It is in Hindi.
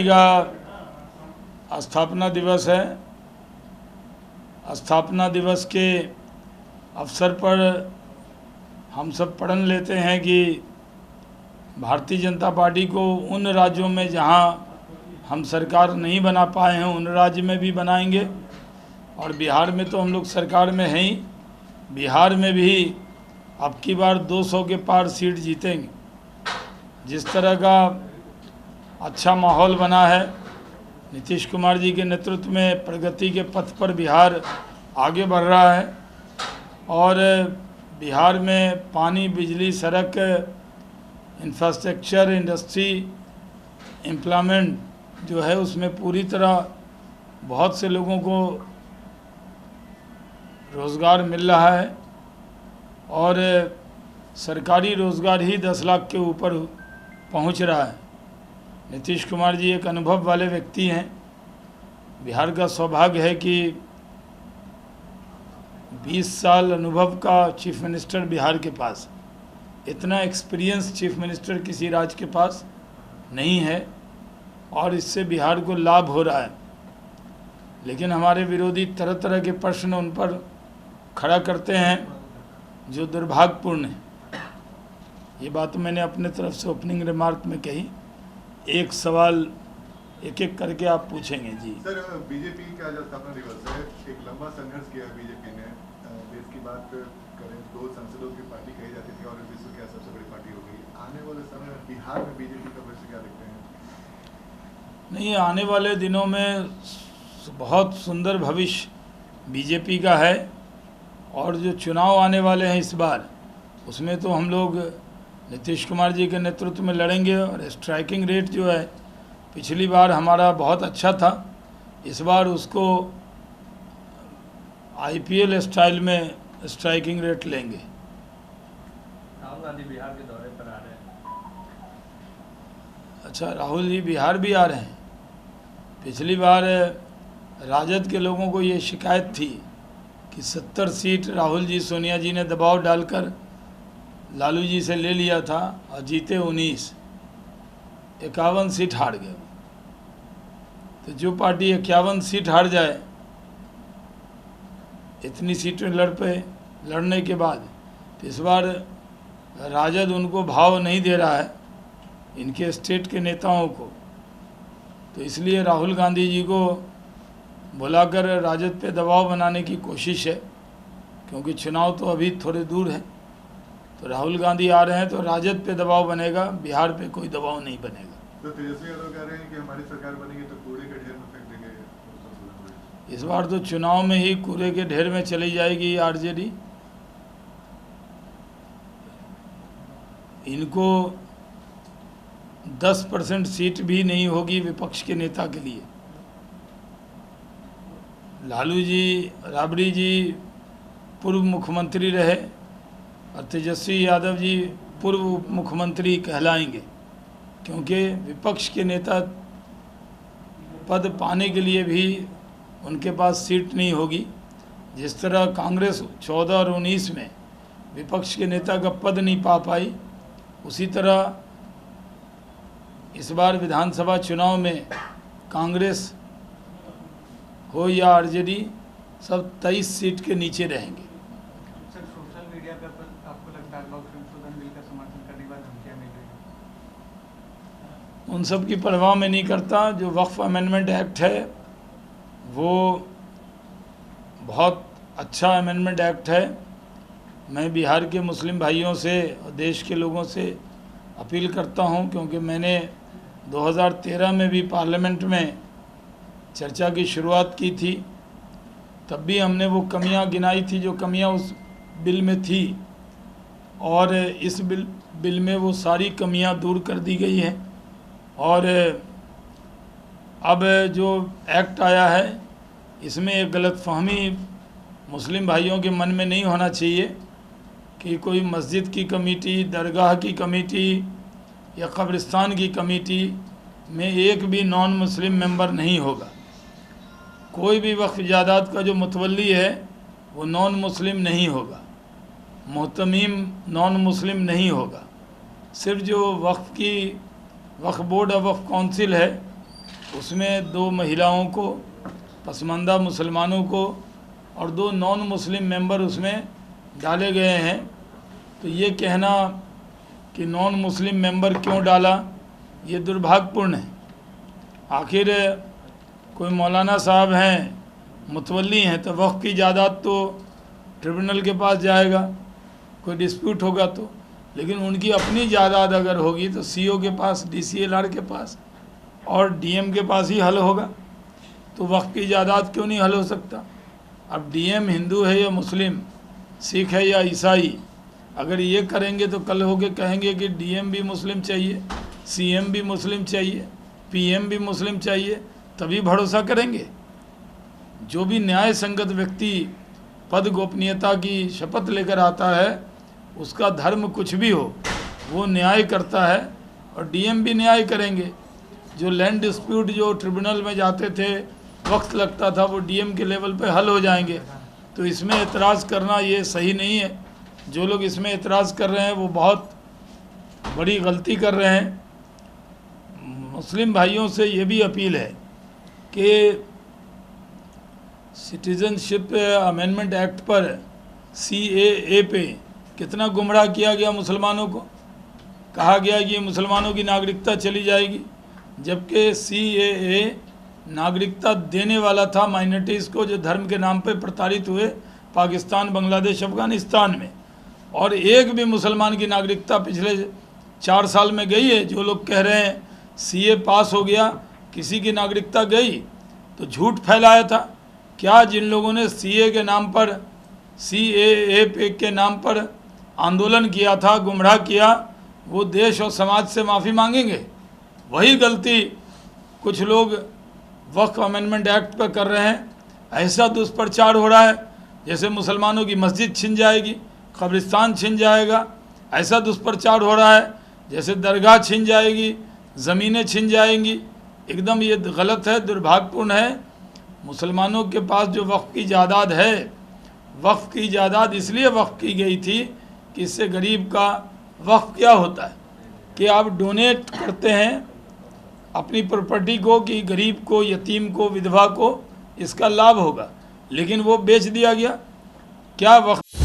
पार्टी का स्थापना दिवस है। स्थापना दिवस के अवसर पर हम सब प्रण लेते हैं कि भारतीय जनता पार्टी को उन राज्यों में जहां हम सरकार नहीं बना पाए हैं उन राज्य में भी बनाएंगे, और बिहार में तो हम लोग सरकार में हैं ही, बिहार में भी अब की बार 200 के पार सीट जीतेंगे। जिस तरह का अच्छा माहौल बना है, नीतीश कुमार जी के नेतृत्व में प्रगति के पथ पर बिहार आगे बढ़ रहा है, और बिहार में पानी, बिजली, सड़क, इंफ्रास्ट्रक्चर, इंडस्ट्री, एम्प्लॉयमेंट जो है उसमें पूरी तरह बहुत से लोगों को रोज़गार मिल रहा है, और सरकारी रोज़गार ही 10 लाख के ऊपर पहुंच रहा है। नीतीश कुमार जी एक अनुभव वाले व्यक्ति हैं। बिहार का सौभाग्य है कि 20 साल अनुभव का चीफ मिनिस्टर बिहार के पास, इतना एक्सपीरियंस चीफ मिनिस्टर किसी राज्य के पास नहीं है, और इससे बिहार को लाभ हो रहा है। लेकिन हमारे विरोधी तरह तरह के प्रश्न उन पर खड़ा करते हैं जो दुर्भाग्यपूर्ण है। ये बात मैंने अपने तरफ से ओपनिंग रिमार्क में कही। एक सवाल एक एक करके आप पूछेंगे। जी सर, बीजेपी का जो स्थापना दिवस है, एक लंबा संघर्ष किया बीजेपी ने। देश की बात करें, 2 संसदों की पार्टी कही जाती थी और विश्व की सबसे बड़ी पार्टी हो गई। आने वाले समय में बिहार में बीजेपी का भविष्य क्या देखते हैं? नहीं, आने वाले दिनों में बहुत सुंदर भविष्य बीजेपी का है, और जो चुनाव आने वाले हैं इस बार, उसमें तो हम लोग नीतीश कुमार जी के नेतृत्व में लड़ेंगे। और स्ट्राइकिंग रेट जो है, पिछली बार हमारा बहुत अच्छा था, इस बार उसको आईपीएल स्टाइल में स्ट्राइकिंग रेट लेंगे। राहुल गांधी बिहार के दौरे पर आ रहे हैं। अच्छा, राहुल जी बिहार भी आ रहे हैं। पिछली बार राजद के लोगों को ये शिकायत थी कि 70 सीट राहुल जी, सोनिया जी ने दबाव डालकर लालू जी से ले लिया था और जीते 19, 51 सीट हार गए। तो जो पार्टी 51 सीट हार जाए, इतनी सीटें लड़ने के बाद, तो इस बार राजद उनको भाव नहीं दे रहा है, इनके स्टेट के नेताओं को। तो इसलिए राहुल गांधी जी को बुलाकर राजद पे दबाव बनाने की कोशिश है, क्योंकि चुनाव तो अभी थोड़े दूर है। तो राहुल गांधी आ रहे हैं तो राजद पे दबाव बनेगा, बिहार पे कोई दबाव नहीं बनेगा। तो तेजस्वी यादव कह रहे हैं कि हमारी सरकार बनेगी तो कूड़े के ढेर में फेंक देंगे। इस बार तो चुनाव में ही कूड़े के ढेर में चली जाएगी आरजेडी। इनको 10% सीट भी नहीं होगी विपक्ष के नेता के लिए। लालू जी, राबड़ी जी पूर्व मुख्यमंत्री रहे, और तेजस्वी यादव जी पूर्व उप मुख्यमंत्री कहलाएंगे, क्योंकि विपक्ष के नेता पद पाने के लिए भी उनके पास सीट नहीं होगी। जिस तरह कांग्रेस 14 और 19 में विपक्ष के नेता का पद नहीं पा पाई, उसी तरह इस बार विधानसभा चुनाव में कांग्रेस हो या आरजेडी, सब 23 सीट के नीचे रहेंगे। सर, सोशल मीडिया पर आपको लगता है लोग संशोधन बिल का समर्थन करने के बाद धमकियां मिल रही हैं? उन सब की परवाह में नहीं करता। जो वक्फ अमेंडमेंट एक्ट है वो बहुत अच्छा अमेंडमेंट एक्ट है। मैं बिहार के मुस्लिम भाइयों से और देश के लोगों से अपील करता हूं, क्योंकि मैंने 2013 में भी पार्लियामेंट में चर्चा की शुरुआत की थी। तब भी हमने वो कमियां गिनाई थी जो कमियां उस बिल में थी, और इस बिल में वो सारी कमियां दूर कर दी गई हैं। और अब जो एक्ट आया है, इसमें एक गलतफहमी मुस्लिम भाइयों के मन में नहीं होना चाहिए कि कोई मस्जिद की कमेटी, दरगाह की कमेटी या कब्रिस्तान की कमेटी में एक भी नॉन मुस्लिम मेंबर नहीं होगा। कोई भी वक्फ जायदाद का जो मुतवल्ली है वो नॉन मुस्लिम नहीं होगा, मोहतमीम नॉन मुस्लिम नहीं होगा। सिर्फ जो वक्फ बोर्ड और वक्फ काउंसिल है उसमें 2 महिलाओं को, पसमानदा मुसलमानों को और 2 नॉन मुस्लिम मेंबर उसमें डाले गए हैं। तो ये कहना कि नॉन मुस्लिम मेंबर क्यों डाला, ये दुर्भाग्यपूर्ण है। आखिर कोई मौलाना साहब हैं, मुतवल्ली हैं, तो वक्फ की जायदाद तो ट्रिब्यूनल के पास जाएगा, कोई डिस्प्यूट होगा तो। लेकिन उनकी अपनी जायदाद अगर होगी तो सीओ के पास, डीसीएलआर के पास और डीएम के पास ही हल होगा। तो वक्फ की जायदाद क्यों नहीं हल हो सकता? अब डीएम हिंदू है या मुस्लिम, सिख है या ईसाई, अगर ये करेंगे तो कल होके कहेंगे कि डीएम भी मुस्लिम चाहिए, सीएम भी मुस्लिम चाहिए, पीएम भी मुस्लिम चाहिए, तभी भरोसा करेंगे। जो भी न्याय संगत व्यक्ति पद गोपनीयता की शपथ लेकर आता है, उसका धर्म कुछ भी हो, वो न्याय करता है और डीएम भी न्याय करेंगे। जो लैंड डिस्प्यूट जो ट्रिब्यूनल में जाते थे, वक्त लगता था, वो डीएम के लेवल पे हल हो जाएंगे। तो इसमें एतराज़ करना ये सही नहीं है। जो लोग इसमें एतराज़ कर रहे हैं वो बहुत बड़ी गलती कर रहे हैं। मुस्लिम भाइयों से ये भी अपील है कि सिटीजनशिप अमेंडमेंट एक्ट पर, CAA पे कितना गुमराह किया गया मुसलमानों को। कहा गया कि मुसलमानों की नागरिकता चली जाएगी, जबकि CAA नागरिकता देने वाला था माइनॉरिटीज़ को, जो धर्म के नाम पे प्रताड़ित हुए पाकिस्तान, बांग्लादेश, अफ़गानिस्तान में। और एक भी मुसलमान की नागरिकता पिछले 4 साल में गई है? जो लोग कह रहे हैं CA पास हो गया, किसी की नागरिकता गई, तो झूठ फैलाया था। क्या जिन लोगों ने CA के नाम पर, CAA पे के नाम पर आंदोलन किया था, गुमराह किया, वो देश और समाज से माफ़ी मांगेंगे? वही गलती कुछ लोग वक्फ अमेंडमेंट एक्ट पर कर रहे हैं। ऐसा दुष्प्रचार हो रहा है जैसे मुसलमानों की मस्जिद छिन जाएगी, कब्रिस्तान छिन जाएगा। ऐसा दुष्प्रचार हो रहा है जैसे दरगाह छिन जाएगी, ज़मीनें छिन जाएंगी। एकदम ये गलत है, दुर्भाग्यपूर्ण है। मुसलमानों के पास जो वक्फ की जायदाद है, वक्फ की जायदाद इसलिए वक्फ की गई थी कि इससे गरीब का वक्फ क्या होता है कि आप डोनेट करते हैं अपनी प्रॉपर्टी को कि गरीब को, यतीम को, विधवा को इसका लाभ होगा। लेकिन वो बेच दिया गया। क्या वक्फ